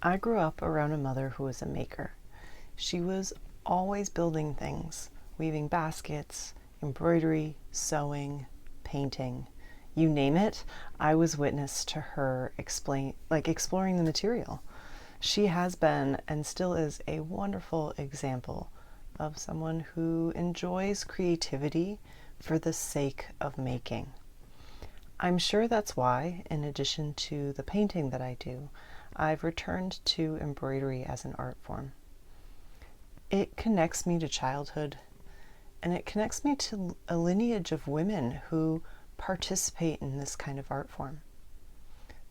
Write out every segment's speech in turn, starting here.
I grew up around a mother who was a maker. She was always building things, weaving baskets, embroidery, sewing, painting. You name it, I was witness to her exploring the material. She has been and still is a wonderful example of someone who enjoys creativity for the sake of making. I'm sure that's why, in addition to the painting that I do, I've returned to embroidery as an art form. It connects me to childhood, and it connects me to a lineage of women who participate in this kind of art form.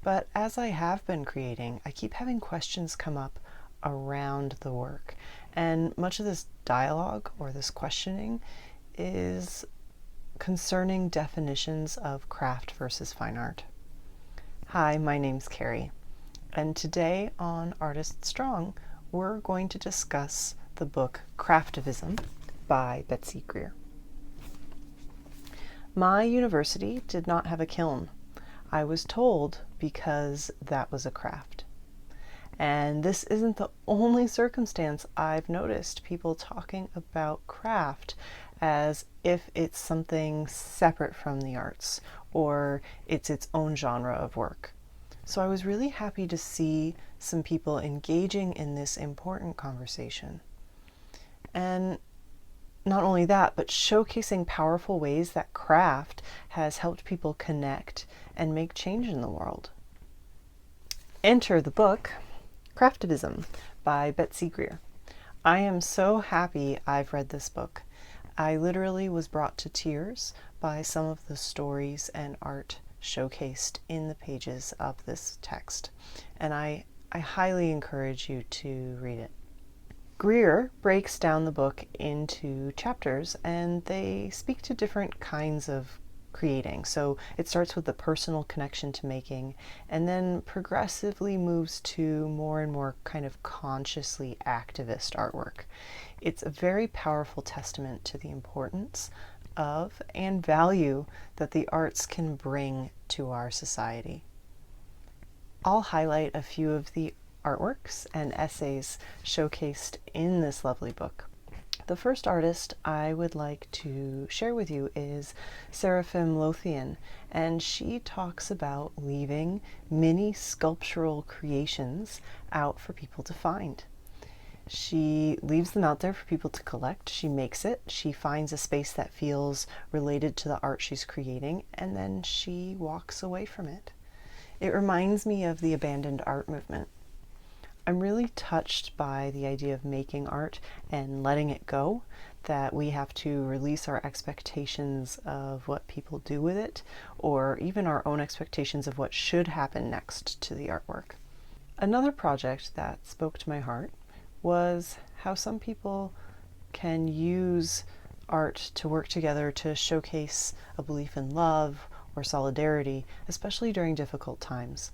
But as I have been creating, I keep having questions come up around the work, and much of this dialogue or this questioning is concerning definitions of craft versus fine art. Hi, my name's Carrie, and today on Artist Strong, we're going to discuss the book Craftivism by Betsy Greer. My university did not have a kiln. I was told because that was a craft. And this isn't the only circumstance I've noticed people talking about craft as if it's something separate from the arts or it's its own genre of work. So I was really happy to see some people engaging in this important conversation. And not only that, but showcasing powerful ways that craft has helped people connect and make change in the world. Enter the book Craftivism by Betsy Greer. I am so happy I've read this book. I literally was brought to tears by some of the stories and art showcased in the pages of this text, and I highly encourage you to read it. Greer breaks down the book into chapters, and they speak to different kinds of creating. So it starts with the personal connection to making, and then progressively moves to more and more kind of consciously activist artwork. It's a very powerful testament to the importance of and value that the arts can bring to our society. I'll highlight a few of the artworks and essays showcased in this lovely book. The first artist I would like to share with you is Seraphim Lothian, and she talks about leaving mini sculptural creations out for people to find. She leaves them out there for people to collect. She makes it. She finds a space that feels related to the art she's creating, and then she walks away from it. It reminds me of the abandoned art movement. I'm really touched by the idea of making art and letting it go, that we have to release our expectations of what people do with it, or even our own expectations of what should happen next to the artwork. Another project that spoke to my heart was how some people can use art to work together to showcase a belief in love or solidarity, especially during difficult times.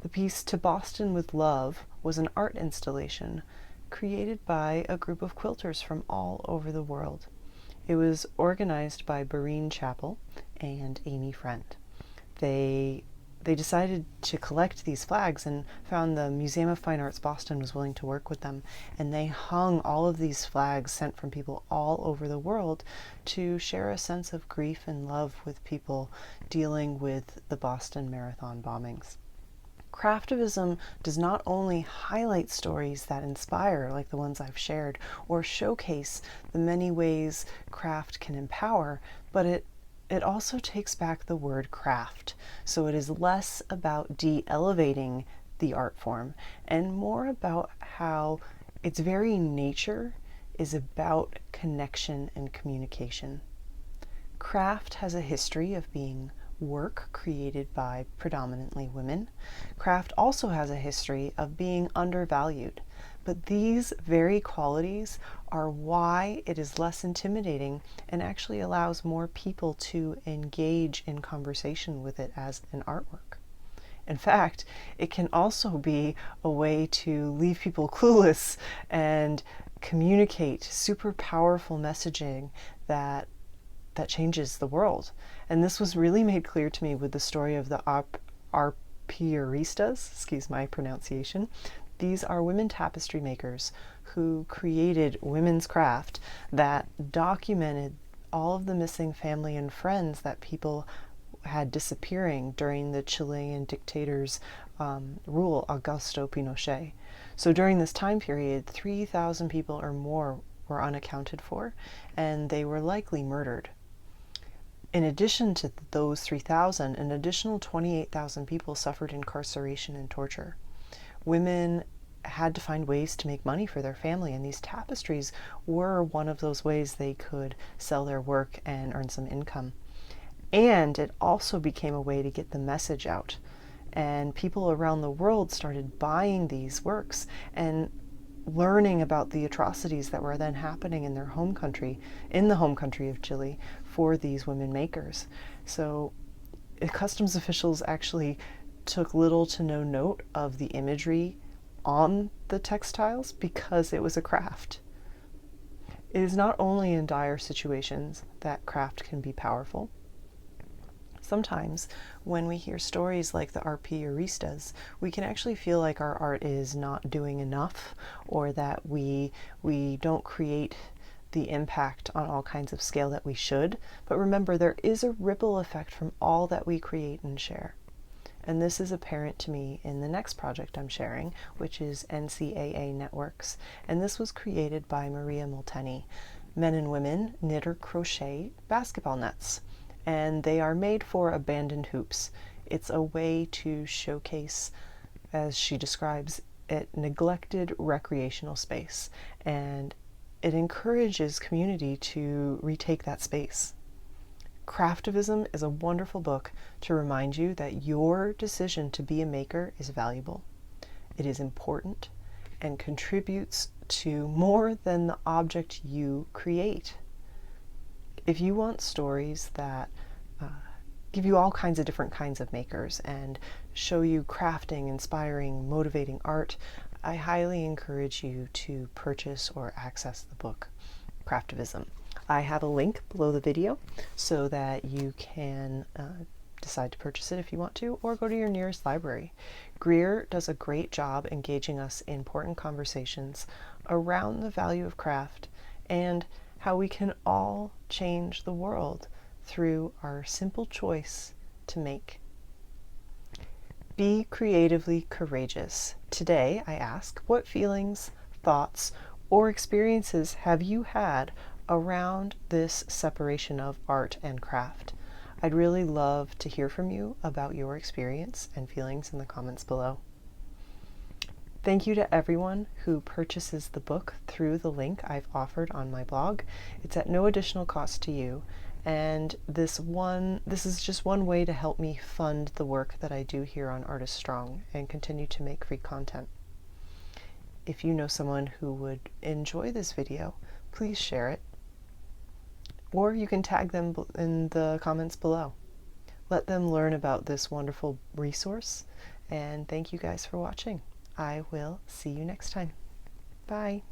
The piece To Boston with Love was an art installation created by a group of quilters from all over the world. It was organized by Bareen Chappell and Amy Friend. They decided to collect these flags and found the Museum of Fine Arts Boston was willing to work with them, and they hung all of these flags sent from people all over the world to share a sense of grief and love with people dealing with the Boston Marathon bombings. Craftivism does not only highlight stories that inspire, like the ones I've shared, or showcase the many ways craft can empower, but it also takes back the word craft. So it is less about de-elevating the art form and more about how its very nature is about connection and communication. Craft has a history of being work created by predominantly women. Craft also has a history of being undervalued, but these very qualities are why it is less intimidating and actually allows more people to engage in conversation with it as an artwork. In fact, it can also be a way to leave people clueless and communicate super powerful messaging that changes the world. And this was really made clear to me with the story of the arpieristas, excuse my pronunciation. These are women tapestry makers who created women's craft that documented all of the missing family and friends that people had disappearing during the Chilean dictator's rule, Augusto Pinochet. So during this time period, 3,000 people or more were unaccounted for, and they were likely murdered. In addition to those 3,000, an additional 28,000 people suffered incarceration and torture. Women had to find ways to make money for their family, and these tapestries were one of those ways they could sell their work and earn some income. And it also became a way to get the message out. And people around the world started buying these works and learning about the atrocities that were then happening in their home country, in the home country of Chile, for these women makers. So customs officials actually took little to no note of the imagery on the textiles because it was a craft. It is not only in dire situations that craft can be powerful. Sometimes when we hear stories like the arpilleristas, we can actually feel like our art is not doing enough, or that we don't create the impact on all kinds of scale that we should. But remember, there is a ripple effect from all that we create and share. And this is apparent to me in the next project I'm sharing, which is NCAA Networks. And this was created by Maria Molteni. Men and women knit or crochet basketball nets, and they are made for abandoned hoops. It's a way to showcase, as she describes it, neglected recreational space, and it encourages community to retake that space. Craftivism is a wonderful book to remind you that your decision to be a maker is valuable. It is important and contributes to more than the object you create. If you want stories that give you all kinds of different kinds of makers and show you crafting, inspiring, motivating art, I highly encourage you to purchase or access the book, Craftivism. I have a link below the video so that you can decide to purchase it if you want to, or go to your nearest library. Greer does a great job engaging us in important conversations around the value of craft and how we can all change the world through our simple choice to make. Be creatively courageous. Today, I ask, what feelings, thoughts, or experiences have you had around this separation of art and craft? I'd really love to hear from you about your experience and feelings in the comments below. Thank you to everyone who purchases the book through the link I've offered on my blog. It's at no additional cost to you, and this is just one way to help me fund the work that I do here on Artist Strong and continue to make free content. If you know someone who would enjoy this video, please share it, or you can tag them in the comments below. Let them learn about this wonderful resource, and thank you guys for watching. I will see you next time. Bye.